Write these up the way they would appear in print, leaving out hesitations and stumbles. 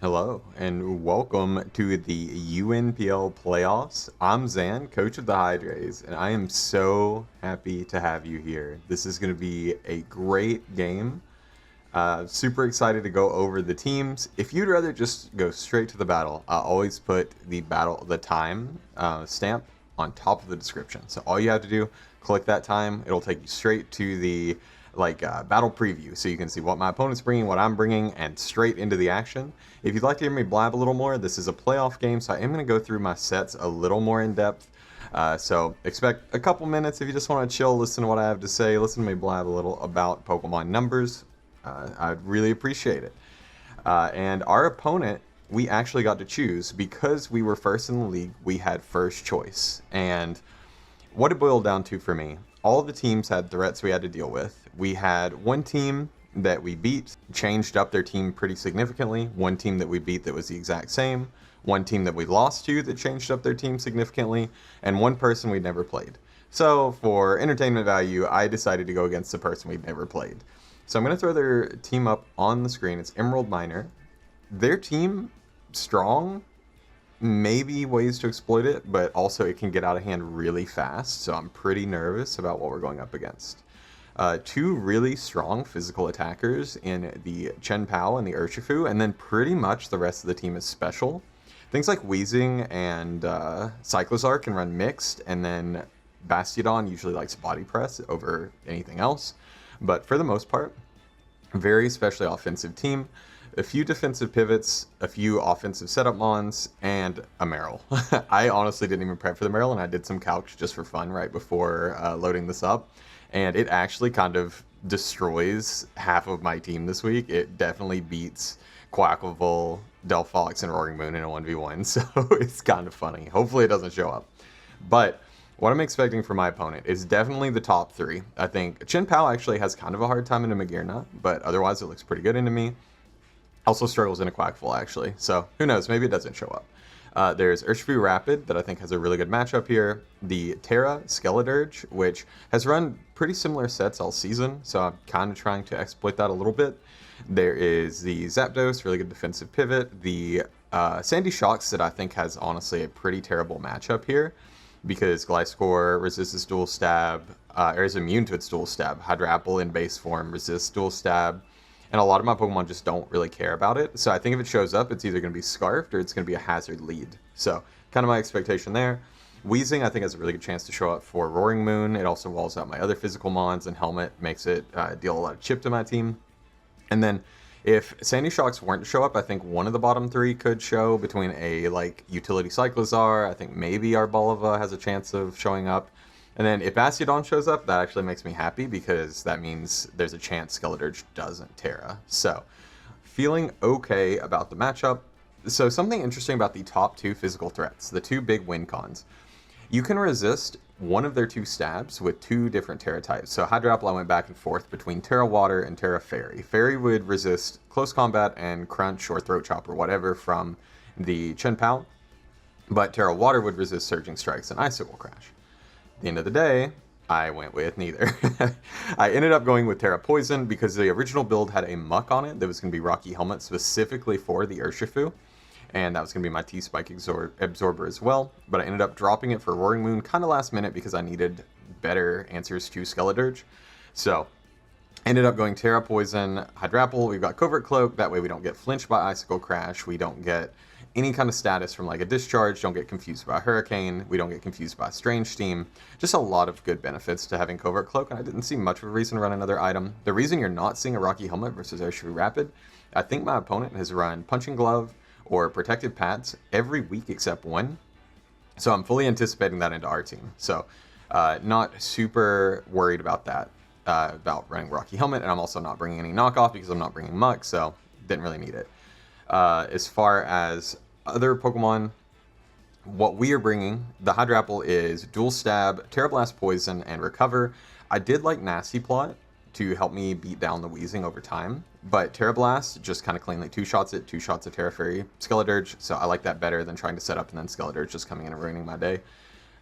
Hello, and welcome to the UNPL playoffs. I'm Zan, coach of the Hydras, and I am so happy to have you here. This is going to be a great game. Super excited to go over the teams. If you'd rather just go straight to the battle, I always put the time stamp on top of the description. So all you have to do, click that time. It'll take you straight to the battle preview, so you can see what my opponent's bringing, what I'm bringing, and straight into the action. If you'd like to hear me blab a little more, this is a playoff game, so I am going to go through my sets a little more in depth. So expect a couple minutes if you just want to chill, listen to what I have to say, listen to me blab a little about Pokemon numbers. I'd really appreciate it. And our opponent, we actually got to choose because we were first in the league. We had first choice, and what it boiled down to for me, all of the teams had threats we had to deal with. We had one team that we beat, changed up their team pretty significantly. One team that we beat that was the exact same. One team that we lost to that changed up their team significantly. And one person we'd never played. So for entertainment value, I decided to go against the person we'd never played. So I'm going to throw their team up on the screen. It's Emerald Miner. Their team, strong, maybe ways to exploit it, but also it can get out of hand really fast, so I'm pretty nervous about what we're going up against. Two really strong physical attackers in the Chen Pao and the Urshifu, and then pretty much the rest of the team is special. Things like Weezing and Cyclozar can run mixed, and then Bastiodon usually likes body press over anything else, but for the most part, very especially offensive team. A few defensive pivots, a few offensive setup mons, and a Meryl. I honestly didn't even prep for the Meryl, and I did some calcs just for fun right before loading this up. And it actually kind of destroys half of my team this week. It definitely beats Quaquaval, Delphox, and Roaring Moon in a 1v1, so it's kind of funny. Hopefully it doesn't show up. But what I'm expecting from my opponent is definitely the top three. I think Chen Pao actually has kind of a hard time into Magearna, but otherwise it looks pretty good into me. Also struggles in a Quaquaval, actually. So who knows? Maybe it doesn't show up. There's Urshifu Rapid that I think has a really good matchup here. The Skeledirge, which has run pretty similar sets all season, so I'm kind of trying to exploit that a little bit. There is the Zapdos, really good defensive pivot. The Sandy Shocks that I think has honestly a pretty terrible matchup here because Gliscor resists its dual stab, or is immune to its dual stab. Hydrapple in base form resists dual stab. And a lot of my Pokemon just don't really care about it. So I think if it shows up, it's either going to be Scarfed or it's going to be a Hazard lead. So kind of my expectation there. Weezing, I think, has a really good chance to show up for Roaring Moon. It also walls out my other physical mons, and Helmet makes it deal a lot of chip to my team. And then if Sandy Shocks weren't to show up, I think one of the bottom three could show between a utility Cyclozar. I think maybe Arboliva has a chance of showing up. And then if Bastiodon shows up, that actually makes me happy because that means there's a chance Skeledirge doesn't Terra. So, feeling okay about the matchup. So something interesting about the top two physical threats, the two big win cons. You can resist one of their two stabs with two different Terra types. So Hydrapple, I went back and forth between Terra Water and Terra Fairy. Fairy would resist close combat and crunch or throat chop or whatever from the Chen Pao, but Terra Water would resist surging strikes and icicle crash. At the end of the day, I went with neither. I ended up going with Terra Poison because the original build had a muck on it that was going to be Rocky Helmet specifically for the Urshifu, and that was going to be my T-Spike Absorber as well, but I ended up dropping it for Roaring Moon kind of last minute because I needed better answers to Skeledirge. So, ended up going Terra Poison, Hydrapple, we've got Covert Cloak, that way we don't get flinched by Icicle Crash, we don't get any kind of status from a discharge, don't get confused by Hurricane, we don't get confused by Strange Steam. Just a lot of good benefits to having Covert Cloak, and I didn't see much of a reason to run another item. The reason you're not seeing a Rocky Helmet versus Urshifu Rapid, I think my opponent has run Punching Glove or Protected Pads every week except one, so I'm fully anticipating that into our team. So not super worried about that, about running Rocky Helmet, and I'm also not bringing any knockoff because I'm not bringing Muck, so didn't really need it. As far as other Pokemon, what we are bringing, the Hydrapple is Dual Stab, Terra Blast Poison, and Recover. I did like Nasty Plot to help me beat down the Weezing over time, but Terra Blast just kind of cleanly two-shots it, 2 shots of Terra Fairy Skeledirge, so I like that better than trying to set up and then Skeledirge just coming in and ruining my day.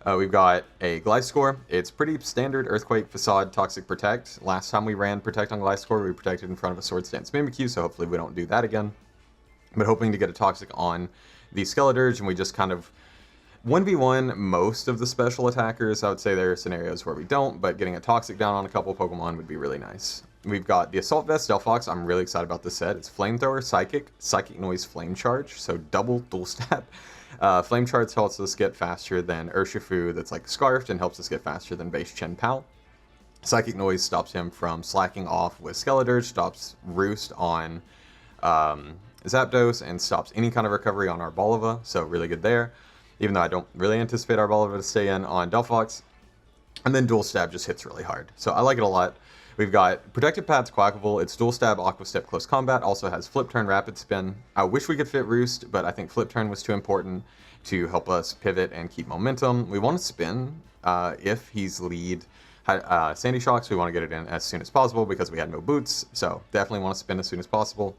We've got a Gliscor. It's pretty standard Earthquake, Facade, Toxic Protect. Last time we ran Protect on Gliscor, we protected in front of a Swords Dance Mimikyu, so hopefully we don't do that again. but hoping to get a Toxic on the Skeledirge, and we just kind of 1v1 most of the special attackers. I would say there are scenarios where we don't, but getting a Toxic down on a couple Pokemon would be really nice. We've got the Assault Vest Delphox. I'm really excited about this set. It's Flamethrower, Psychic Noise, Flame Charge, so double dual stab. Flame Charge helps us get faster than Urshifu, that's like Scarfed, and helps us get faster than base Chen Pao. Psychic Noise stops him from slacking off with Skeledirge, stops Roost on Zapdos, and stops any kind of recovery on our Arboliva, so really good there. Even though I don't really anticipate our Arboliva to stay in on Delphox. And then Dual Stab just hits really hard, so I like it a lot. We've got Protective Pads Quaquaval. It's Dual Stab, Aqua Step, Close Combat. Also has Flip Turn, Rapid Spin. I wish we could fit Roost, but I think Flip Turn was too important to help us pivot and keep momentum. We want to spin if he's lead Sandy Shocks. We want to get it in as soon as possible because we had no boots, so definitely want to spin as soon as possible.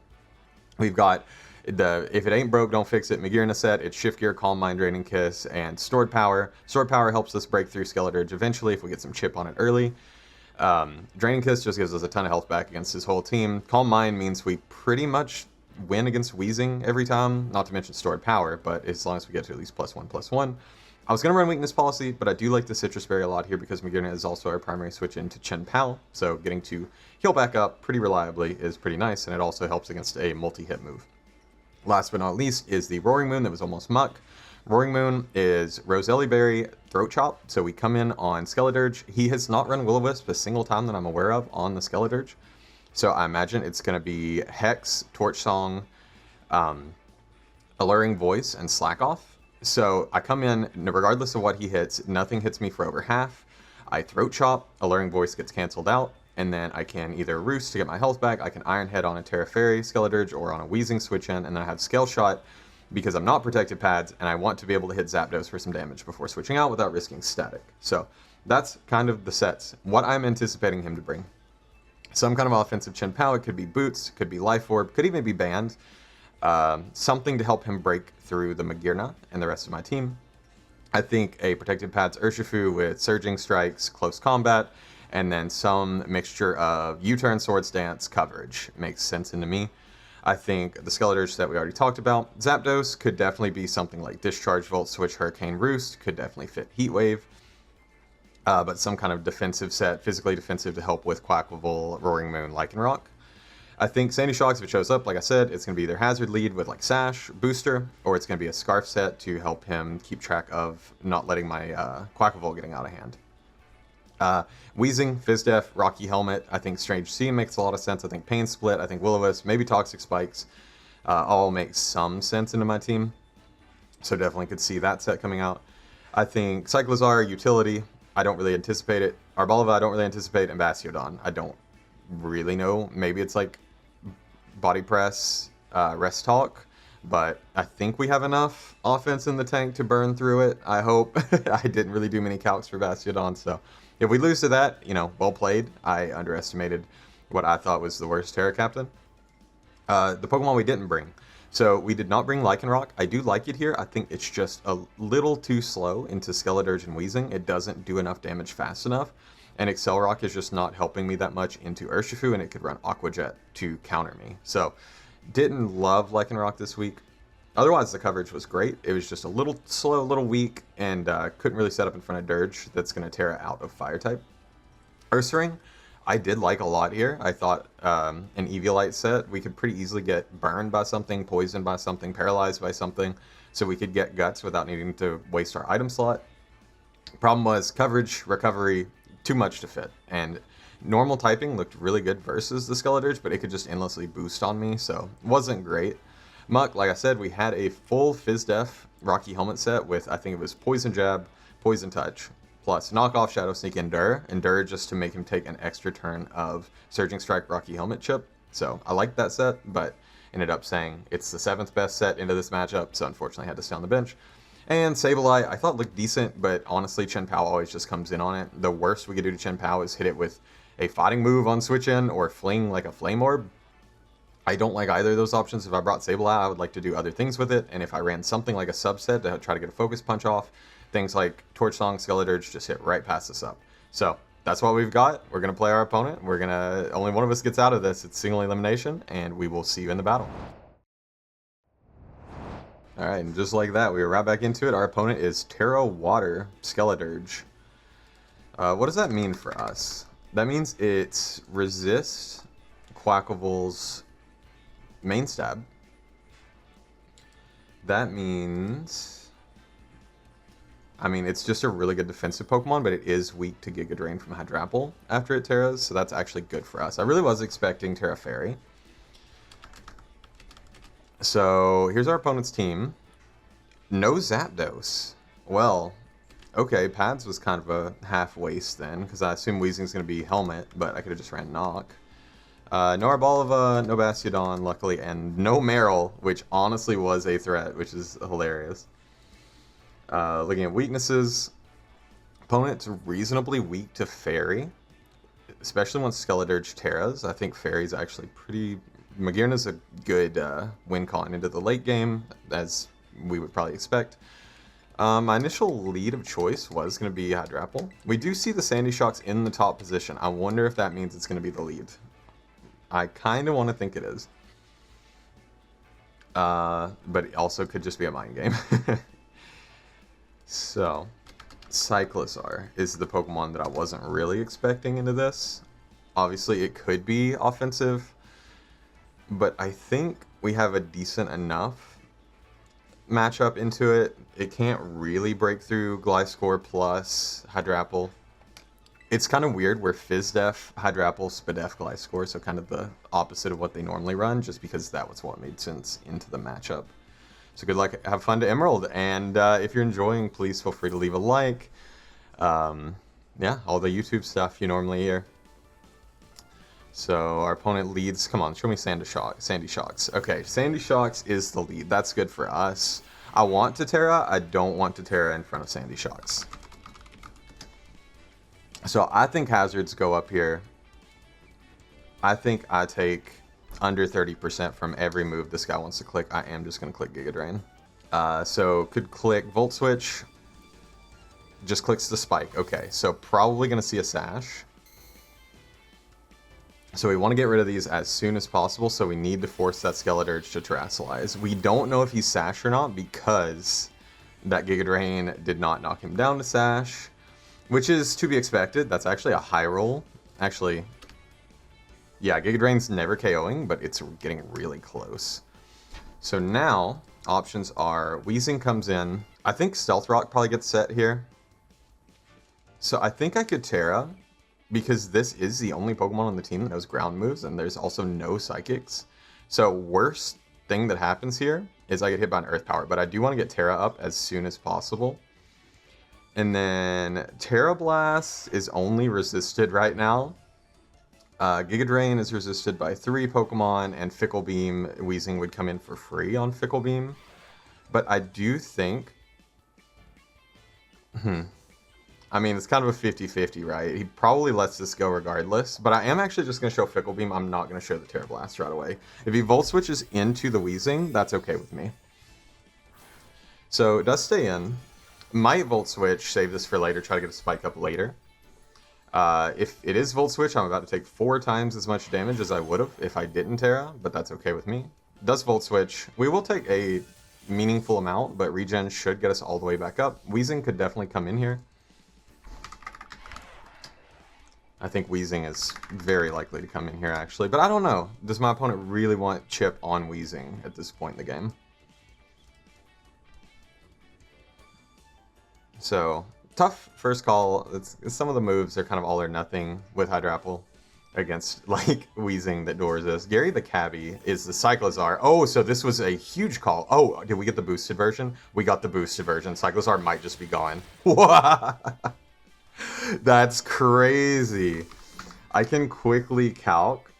We've got the If It Ain't Broke, Don't Fix It Magearna set. It's Shift Gear, Calm Mind, Draining Kiss, and Stored Power. Stored Power helps us break through Skeledirge eventually if we get some chip on it early. Draining Kiss just gives us a ton of health back against his whole team. Calm Mind means we pretty much win against Wheezing every time, not to mention Stored Power, but as long as we get to at least +1/+1. I was going to run Weakness Policy, but I do like the Citrus Berry a lot here because Magearna is also our primary switch into Chen Pao, so getting to heal back up pretty reliably is pretty nice, and it also helps against a multi-hit move. Last but not least is the Roaring Moon that was almost Muck. Roaring Moon is Roselli Berry, Throat Chop, so we come in on Skeledirge. He has not run Will-O-Wisp a single time that I'm aware of on the Skeledirge, so I imagine it's going to be Hex, Torch Song, Alluring Voice, and Slack Off. So I come in, regardless of what he hits, nothing hits me for over half. I Throat Chop, Alluring Voice gets canceled out, and then I can either Roost to get my health back, I can Iron Head on a Terra Fairy Skeledirge or on a Wheezing switch in, and then I have Scale Shot because I'm not Protective Pads, and I want to be able to hit Zapdos for some damage before switching out without risking static. So that's kind of the sets. What I'm anticipating him to bring. Some kind of offensive Chen Pao. It could be Boots, could be Life Orb, could even be Band. Something to help him break through the Magearna and the rest of my team. I think a Protective Pads Urshifu with Surging Strikes, Close Combat, and then some mixture of U-Turn, Swords Dance, coverage makes sense into me. I think the Skeledirge that we already talked about. Zapdos could definitely be something like Discharge, Volt Switch, Hurricane Roost, could definitely fit Heat Wave. But some kind of defensive set, physically defensive to help with Quaquaval, Roaring Moon, Lycanroc. I think Sandy Shocks, if it shows up, like I said, it's going to be either Hazard Lead with like Sash, Booster, or it's going to be a Scarf set to help him keep track of not letting my Quaquaval getting out of hand. Wheezing, Fizdef, Rocky Helmet, I think Strange Sea makes a lot of sense. I think Pain Split, I think Will-O-Wisp, maybe Toxic Spikes, all make some sense into my team. So definitely could see that set coming out. I think Cyclizar, Utility, I don't really anticipate it. Arboliva, I don't really anticipate, and Bastiodon, I don't really know. Maybe it's like Body Press, Rest Talk, but I think we have enough offense in the tank to burn through it, I hope. I didn't really do many calcs for Bastiodon, so if we lose to that, you know, well played. I underestimated what I thought was the worst Terra Captain. The Pokemon we didn't bring. So we did not bring Lycanroc. I do like it here. I think it's just a little too slow into Skeledirge and Wheezing. It doesn't do enough damage fast enough. And Accelerock is just not helping me that much into Urshifu, and it could run Aqua Jet to counter me. So didn't love Lycanroc this week. Otherwise, the coverage was great. It was just a little slow, a little weak, and couldn't really set up in front of Dirge that's going to Terra out of Fire-type. Ursaring, I did like a lot here. I thought an Eviolite set, we could pretty easily get burned by something, poisoned by something, paralyzed by something, so we could get Guts without needing to waste our item slot. Problem was coverage, recovery, too much to fit, and normal typing looked really good versus the Skeledirge, but it could just endlessly boost on me, so it wasn't great. Muck, like I said, we had a full Fizdef Rocky Helmet set with, I think it was Poison Jab, Poison Touch, plus Knockoff, Shadow Sneak, Endure just to make him take an extra turn of Surging Strike Rocky Helmet chip. So I liked that set, but ended up saying it's the 7th best set into this matchup, so unfortunately had to stay on the bench. And Sableye, I thought looked decent, but honestly, Chen Pao always just comes in on it. The worst we could do to Chen Pao is hit it with a fighting move on switch in or fling like a Flame Orb. I don't like either of those options. If I brought Sableye, I would like to do other things with it, and if I ran something like a subset to try to get a Focus Punch off, things like Torch Song, Skeledirge just hit right past us up. So that's what we've got. We're going to play our opponent. Only one of us gets out of this. It's single elimination, and we will see you in the battle. Alright, and just like that, we were right back into it. Our opponent is Terra Water Skeledirge. What does that mean for us? That means it resists Quaquaval's main stab. That means... I mean, it's just a really good defensive Pokemon, but it is weak to Giga Drain from Hydrapple after it Terras, so that's actually good for us. I really was expecting Terra Fairy. So, here's our opponent's team. No Zapdos. Well, okay, Pads was kind of a half waste then, because I assume Weezing's going to be Helmet, but I could have just ran Knock. No Arbalova, no Bastiodon, luckily, and no Meryl, which honestly was a threat, which is hilarious. Looking at weaknesses, opponent's reasonably weak to Fairy, especially once Skeledirge Terras. I think Fairy's actually pretty... Magearna's a good win con into the late game, as we would probably expect. My initial lead of choice was going to be Hydrapple. We do see the Sandy Shocks in the top position. I wonder if that means it's going to be the lead. I kind of want to think it is. But it also could just be a mind game. So, Cyclizar is the Pokemon that I wasn't really expecting into this. Obviously, it could be offensive, but I think we have a decent enough matchup into it. It can't really break through Gliscor plus Hydrapple. It's kind of weird. We're Fizdef, Hydrapple, Spadef, Gliscor, so kind of the opposite of what they normally run, just because that was what made sense into the matchup. So good luck, have fun to Emerald, and if you're enjoying, please feel free to leave a like. Yeah, all the YouTube stuff you normally hear. So our opponent leads, come on, show me Sandy Shocks. Okay, Sandy Shocks is the lead, that's good for us. I want to Terra, I don't want to Terra in front of Sandy Shocks. So I think hazards go up here. I think I take under 30% from every move this guy wants to click. I am just going to click Giga Drain. So could click Volt Switch. Just clicks the Spike. Okay, so probably going to see a Sash. So we want to get rid of these as soon as possible, so we need to force that Skeledirge to Terrasilize. We don't know if he's Sash or not because that Giga Drain did not knock him down to Sash, which is to be expected. That's actually a high roll. Actually, yeah, Giga Drain's never KOing, but it's getting really close. So now, options are, Weezing comes in. I think Stealth Rock probably gets set here. So I think I could Terra, because this is the only Pokemon on the team that knows ground moves, and there's also no Psychics. So worst thing that happens here is I get hit by an Earth Power, but I do want to get Terra up as soon as possible. And then Terra Blast is only resisted right now. Giga Drain is resisted by 3 Pokemon, and Fickle Beam, Weezing would come in for free on Fickle Beam. But I do think... I mean, it's kind of a 50-50, right? He probably lets this go regardless, but I am actually just going to show Fickle Beam. I'm not going to show the Terra Blast right away. If he Volt Switches into the Weezing, that's okay with me. So it does stay in. Might Volt Switch, save this for later, try to get a Spike up later. If it is Volt Switch, I'm about to take 4 times as much damage as I would have if I didn't Terra, but that's okay with me. Does Volt Switch. We will take a meaningful amount, but regen should get us all the way back up. Weezing could definitely come in here. I think Weezing is very likely to come in here, actually. But I don't know. Does my opponent really want Chip on Weezing at this point in the game? So, tough first call. Some of the moves are kind of all or nothing with Hydrapple against, like, Weezing that doors us. Gary the Cabbie is the Cyclizar. Oh, so this was a huge call. Oh, did we get the boosted version? We got the boosted version. Cyclizar might just be gone. That's crazy. I can quickly calc.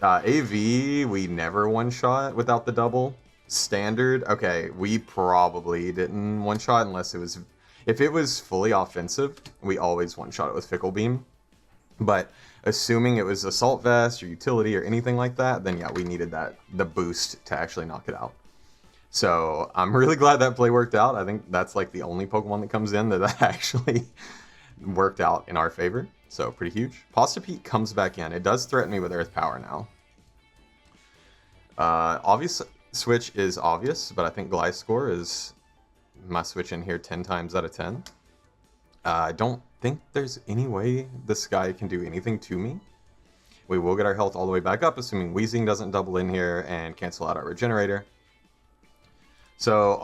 AV, we never one-shot without the double. Standard, okay, we probably didn't one-shot unless it was... If it was fully offensive, we always one-shot it with Fickle Beam. But assuming it was Assault Vest or Utility or anything like that, then yeah, we needed the boost to actually knock it out. So I'm really glad that play worked out. I think that's like the only Pokemon that comes in that actually worked out in our favor. So pretty huge. Pasta Pete comes back in. It does threaten me with Earth Power now. Obviously, switch is obvious, but I think Gliscor is my switch in here 10 times out of 10. I don't think there's any way this guy can do anything to me. We will get our health all the way back up, assuming Wheezing doesn't double in here and cancel out our regenerator. So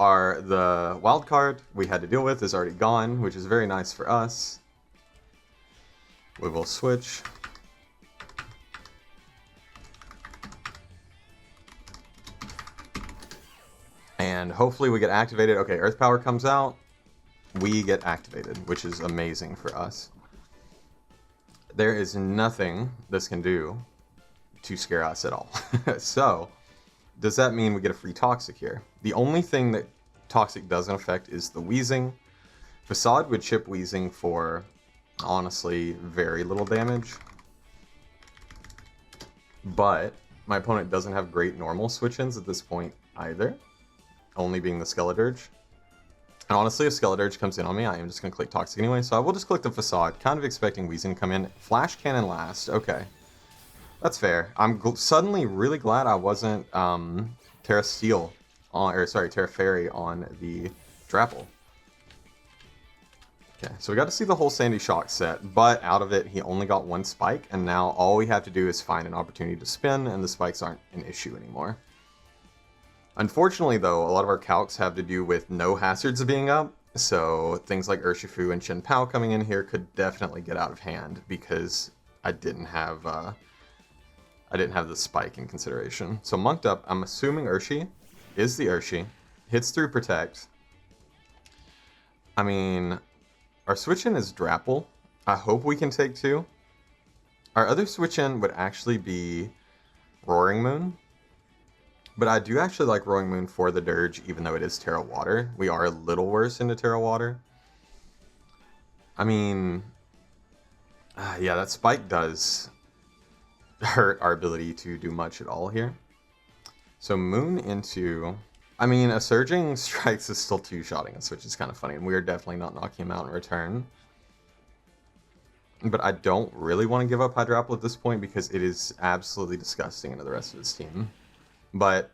the wild card we had to deal with is already gone, which is very nice for us. We will switch. And hopefully we get activated. Okay, Earth Power comes out. We get activated, which is amazing for us. There is nothing this can do to scare us at all. So, does that mean we get a free Toxic here? The only thing that Toxic doesn't affect is the Wheezing. Facade would chip Wheezing for, honestly, very little damage. But my opponent doesn't have great normal switch-ins at this point either. Only being the Skeledirge. And honestly, if Skeledirge comes in on me, I am just going to click Toxic anyway, so I will just click the Facade, kind of expecting Wheezing to come in. Flash Cannon last, okay. That's fair. I'm suddenly really glad I wasn't Terra Steel, Terra Fairy on the Hydrapple. Okay, so we got to see the whole Sandy Shock set, but out of it, he only got one spike, and now all we have to do is find an opportunity to spin, and the spikes aren't an issue anymore. Unfortunately, though, a lot of our calcs have to do with no hazards being up, so things like Urshifu and Shin Pao coming in here could definitely get out of hand because I didn't have the spike in consideration. So Monked Up, I'm assuming Urshi is the Urshi, hits through Protect. I mean, our switch-in is Hydrapple. I hope we can take two. Our other switch-in would actually be Roaring Moon. But I do actually like Roaring Moon for the Dirge, even though it is Terra Water. We are a little worse into Terra Water. I mean, yeah, that spike does hurt our ability to do much at all here. So Moon into... I mean, a Surging Strikes is still two-shotting us, which is kind of funny, and we are definitely not knocking him out in return. But I don't really want to give up Hydrapple at this point because it is absolutely disgusting into the rest of his team. But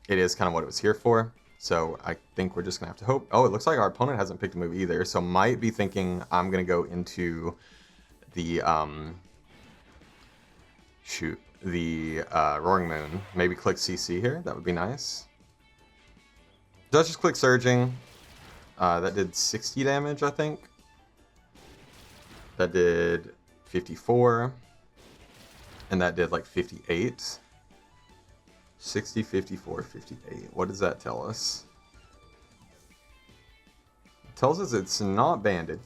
it is kind of what it was here for, so I think we're just going to have to hope. Oh, it looks like our opponent hasn't picked a move either, so might be thinking I'm going to go into the, Roaring Moon. Maybe click CC here, that would be nice. Does just click Surging. That did 60 damage, I think. That did 54. And that did like 58. 60, 54, 58. What does that tell us? It tells us it's not banded.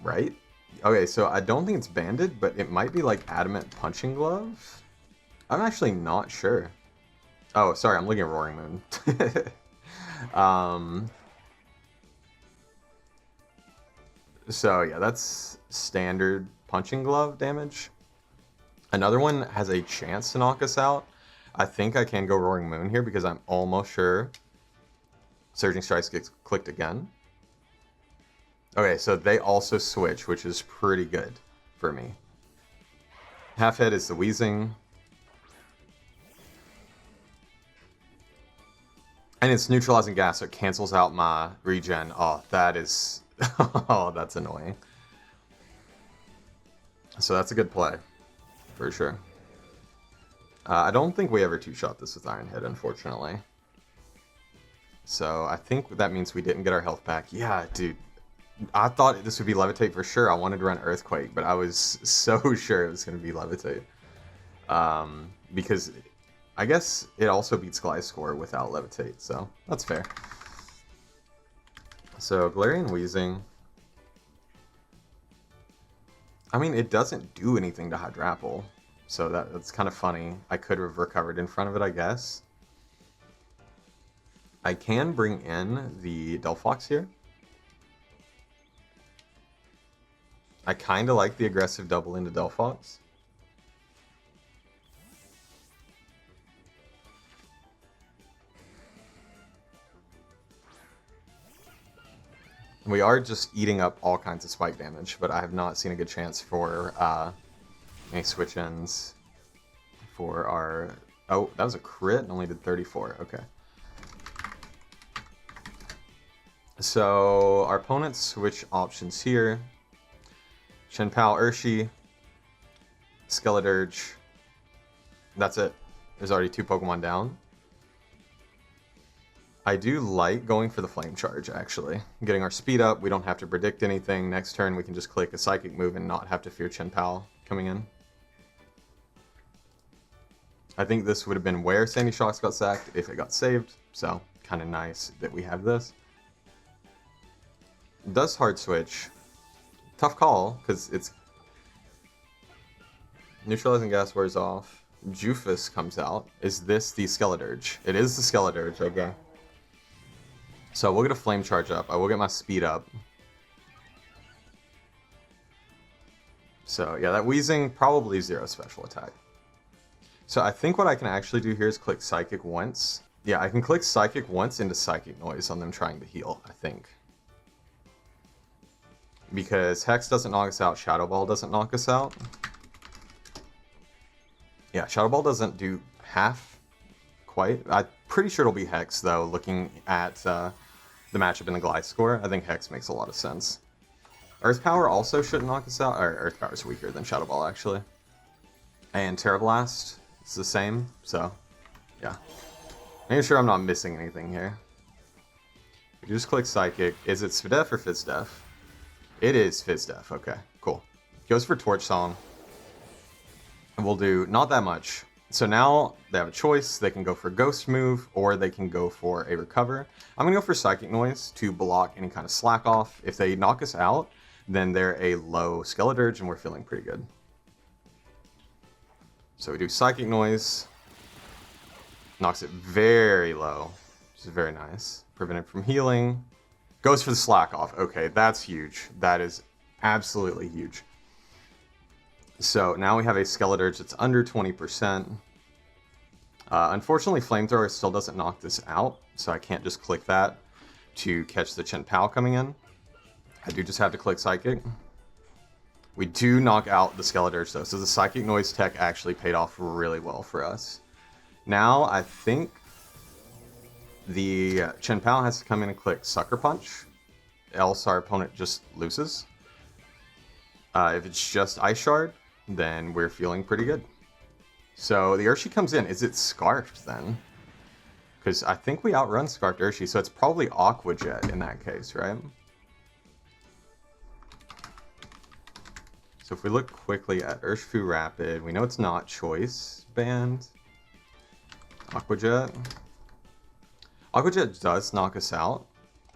Right? Okay, so I don't think it's banded, but it might be like Adamant Punching Glove. I'm actually not sure. Oh, sorry, I'm looking at Roaring Moon. So yeah, that's standard Punching Glove damage. Another one has a chance to knock us out. I think I can go Roaring Moon here because I'm almost sure Surging Strikes gets clicked again. Okay, so they also switch, which is pretty good for me. Half Head is the Wheezing. And it's neutralizing gas, so it cancels out my regen. Oh, that is... oh, that's annoying. So that's a good play. For sure. I don't think we ever two-shot this with Iron Head, unfortunately. So I think that means we didn't get our health back. Yeah, dude. I thought this would be Levitate for sure. I wanted to run Earthquake, but I was so sure it was going to be Levitate. Because I guess it also beats Gliscor without Levitate, so that's fair. So Galarian Wheezing. I mean, it doesn't do anything to Hydrapple, so that's kind of funny. I could have recovered in front of it, I guess. I can bring in the Delphox here. I kind of like the aggressive double into Delphox. We are just eating up all kinds of spike damage, but I have not seen a good chance for any switch-ins. for our... Oh, that was a crit and only did 34. Okay. So our opponents switch options here. Chien-Pao, Urshi, Skeledirge. That's it. There's already 2 Pokemon down. I do like going for the Flame Charge, actually. Getting our speed up, we don't have to predict anything. Next turn, we can just click a Psychic move and not have to fear Chien-Pao coming in. I think this would have been where Sandy Shocks got sacked if it got saved, so kind of nice that we have this. Does hard switch. Tough call, because it's... Neutralizing gas wears off. Jufus comes out. Is this the Skeledirge? It is the Skeledirge, okay. So we'll get a Flame Charge up. I will get my speed up. So yeah, that Wheezing, probably 0 special attack. So I think what I can actually do here is click Psychic once. Yeah, I can click Psychic once into Psychic Noise on them trying to heal, I think. Because Hex doesn't knock us out, Shadow Ball doesn't knock us out. Yeah, Shadow Ball doesn't do half quite. I'm pretty sure it'll be Hex, though, looking at the matchup in the Gliscor. I think Hex makes a lot of sense. Earth Power also shouldn't knock us out. Or Earth Power is weaker than Shadow Ball, actually. And Terra Blast is the same, so yeah. Making sure I'm not missing anything here. We just click Psychic. Is it Svidef or Fizdef? It is Fizdef, okay, cool. Goes for Torch Song. And we'll do not that much. So now they have a choice. They can go for Ghost move or they can go for a Recover. I'm going to go for Psychic Noise to block any kind of slack off. If they knock us out, then they're a low Skeledirge and we're feeling pretty good. So we do Psychic Noise. Knocks it very low, which is very nice. Prevent it from healing. Goes for the slack off. Okay, that's huge. That is absolutely huge. So now we have a Skeledirge that's under 20%. Unfortunately, Flamethrower still doesn't knock this out, so I can't just click that to catch the Chien-Pao coming in. I do just have to click Psychic. We do knock out the Skeledirge though, so the Psychic Noise tech actually paid off really well for us. Now I think the Chien-Pao has to come in and click Sucker Punch, else our opponent just loses. If it's just Ice Shard, then we're feeling pretty good. So the Urshi comes in. Is it Scarfed then? Because I think we outrun Scarfed Urshi, so it's probably Aqua Jet in that case, right? So if we look quickly at Urshifu Rapid, we know it's not Choice Band. Aqua Jet. Aqua Jet does knock us out.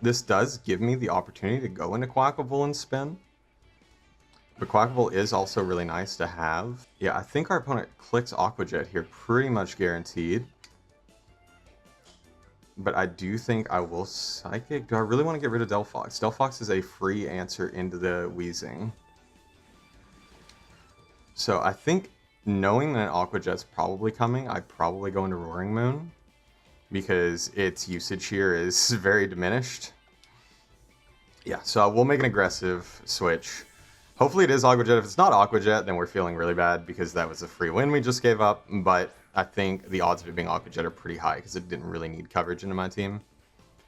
This does give me the opportunity to go into Quaquaval and spin. But Quaquaval is also really nice to have. Yeah, I think our opponent clicks Aqua Jet here, pretty much guaranteed. But I do think I will Psychic. Do I really want to get rid of Delphox? Delphox is a free answer into the Wheezing. So I think knowing that Aqua Jet's probably coming, I'd probably go into Roaring Moon. Because its usage here is very diminished. Yeah, so we'll make an aggressive switch. Hopefully it is Aqua Jet. If it's not Aqua Jet, then we're feeling really bad because that was a free win we just gave up. But I think the odds of it being Aqua Jet are pretty high because it didn't really need coverage into my team.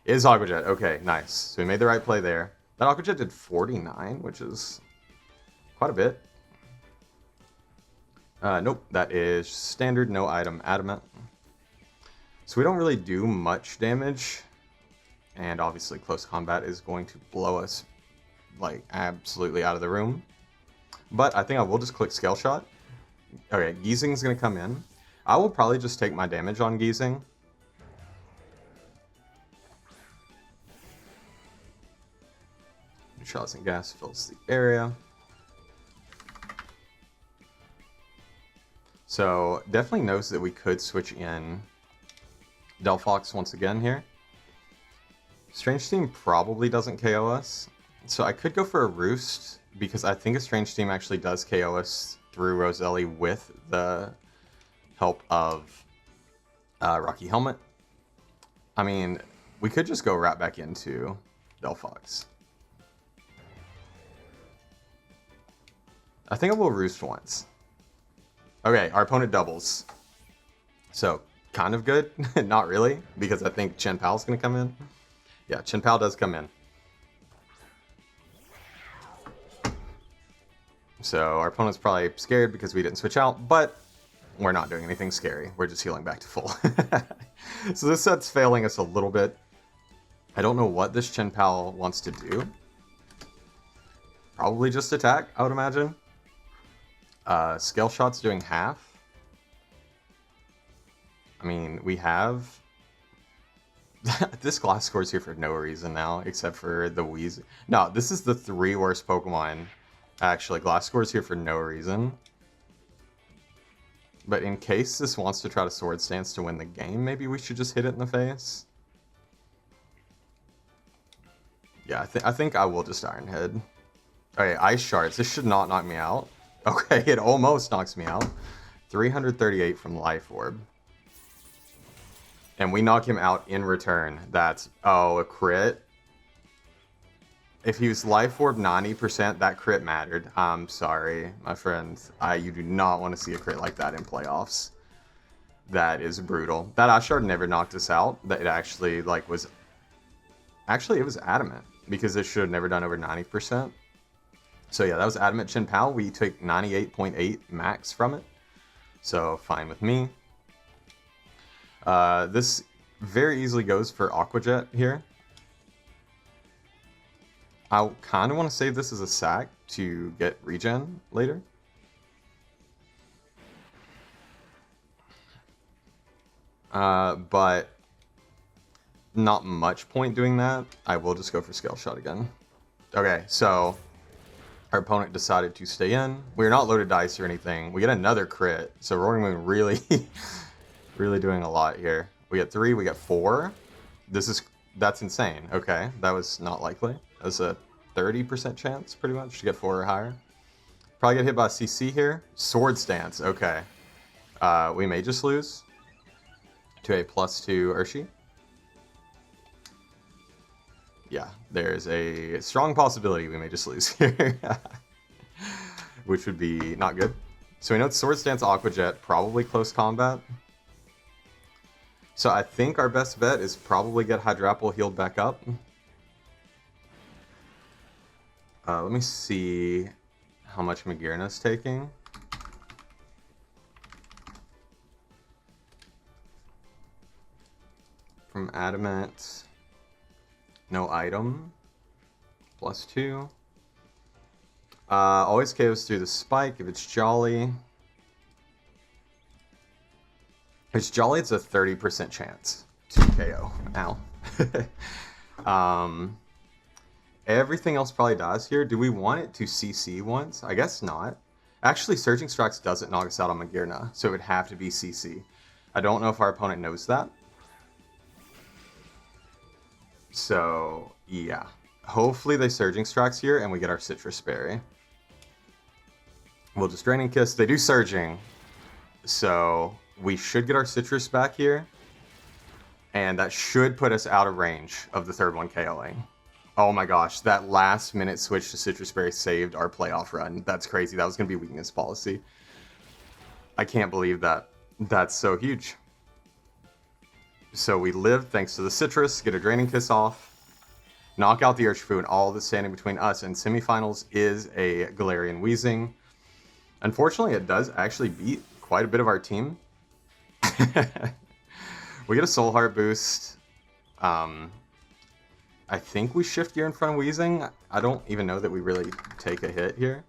It is Aqua Jet. Okay, nice. So we made the right play there. That Aqua Jet did 49, which is quite a bit. Nope, that is standard, no item, Adamant. So we don't really do much damage. And obviously close combat is going to blow us like absolutely out of the room. But I think I will just click Scale Shot. Okay, Giesing's gonna come in. I will probably just take my damage on Giesing. Neutralizing gas fills the area. So definitely knows that we could switch in Delphox once again here. Strange Team probably doesn't KO us. So I could go for a Roost, because I think a Strange Team actually does KO us through Roselli with the help of Rocky Helmet. I mean, we could just go right back into Delphox. I think I will Roost once. Okay, our opponent doubles. So, kind of good. Not really, because I think Chen Pal's going to come in. Yeah, Chen Pal does come in. So our opponent's probably scared because we didn't switch out, but we're not doing anything scary. We're just healing back to full. So this set's failing us a little bit. I don't know what this Chen Pal wants to do. Probably just attack, I would imagine. Scale Shot's doing half. I mean, we have... This Gliscor's here for no reason now, except for the Wheeze. No, this is the 3 worst Pokemon. Actually, Gliscor's here for no reason. But in case this wants to try to Sword Stance to win the game, maybe we should just hit it in the face. Yeah, I think I will just Iron Head. Okay, Ice Shards. This should not knock me out. Okay, it almost knocks me out. 338 from Life Orb. And we knock him out in return. That's, oh, a crit? If he was Life Orb 90%, that crit mattered. I'm sorry, my friend. You do not want to see a crit like that in playoffs. That is brutal. That Ice Shard never knocked us out. That it actually, like, was... Actually, it was Adamant, because it should have never done over 90%. So yeah, that was Adamant Chen Pal. We took 98.8 max from it. So, fine with me. This very easily goes for Aqua Jet here. I kind of want to save this as a sack to get regen later. But not much point doing that. I will just go for Scale Shot again. Okay, so our opponent decided to stay in. We're not loaded dice or anything. We get another crit. So Roaring Moon really, really doing a lot here. We get 3, we get 4. That's insane. Okay, that was not likely. That's a 30% chance, pretty much, to get 4 or higher. Probably get hit by a CC here. Sword Stance, okay. We may just lose to a +2 Urshi. Yeah, there's a strong possibility we may just lose here. Which would be not good. So we know it's Sword Stance, Aqua Jet, probably close combat. So I think our best bet is probably get Hydrapple healed back up. Let me see how much Magearna's taking. From Adamant, no item, +2. Always KOs through the spike if it's Jolly. If it's Jolly, it's a 30% chance to KO. Ow. Everything else probably dies here. Do we want it to CC once? I guess not. Actually, Surging Strikes doesn't knock us out on Magearna, so it would have to be CC. I don't know if our opponent knows that. So, yeah. Hopefully they Surging Strikes here and we get our Citrus Berry. We'll just Draining Kiss. They do Surging. So, we should get our Citrus back here. And that should put us out of range of the third one KOing. Oh my gosh, that last minute switch to Citrus Berry saved our playoff run. That's crazy. That was going to be weakness policy. I can't believe that. That's so huge. So we live thanks to the Citrus, get a Draining Kiss off, knock out the Urshifu, and all that's standing between us and semifinals is a Galarian Weezing. Unfortunately, it does actually beat quite a bit of our team. We get a Soul Heart boost. I think we shift gear in front of Weezing. I don't even know that we really take a hit here.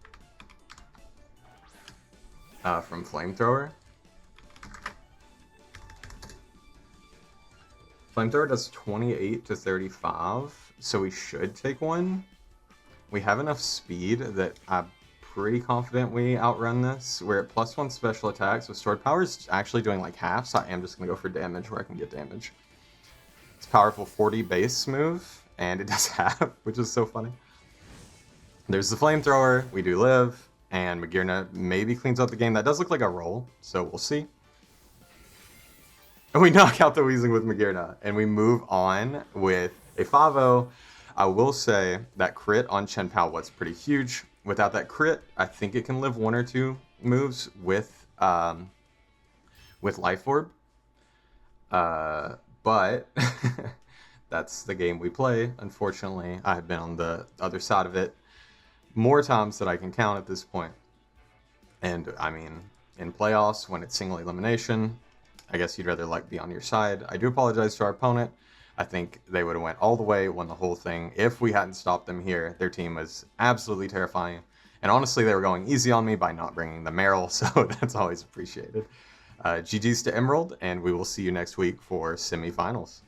From Flamethrower. Flamethrower does 28 to 35, so we should take one. We have enough speed that I'm pretty confident we outrun this. We're at +1 special attack, so Stored Power is actually doing like half, so I am just going to go for damage where I can get damage. It's powerful 40 base move. And it does half, which is so funny. There's the Flamethrower, we do live, and Magearna maybe cleans up the game. That does look like a roll, so we'll see. And we knock out the Weezing with Magearna, and we move on with a 5-0. I will say that crit on Chen Pal was pretty huge. Without that crit, I think it can live 1 or 2 moves with Life Orb. But that's the game we play. Unfortunately, I've been on the other side of it more times than I can count at this point. And I mean, in playoffs, when it's single elimination, I guess you'd rather luck be on your side. I do apologize to our opponent. I think they would have went all the way, won the whole thing if we hadn't stopped them here. Their team was absolutely terrifying. And honestly, they were going easy on me by not bringing the Meryl, so that's always appreciated. GG's to Emerald, and we will see you next week for semifinals.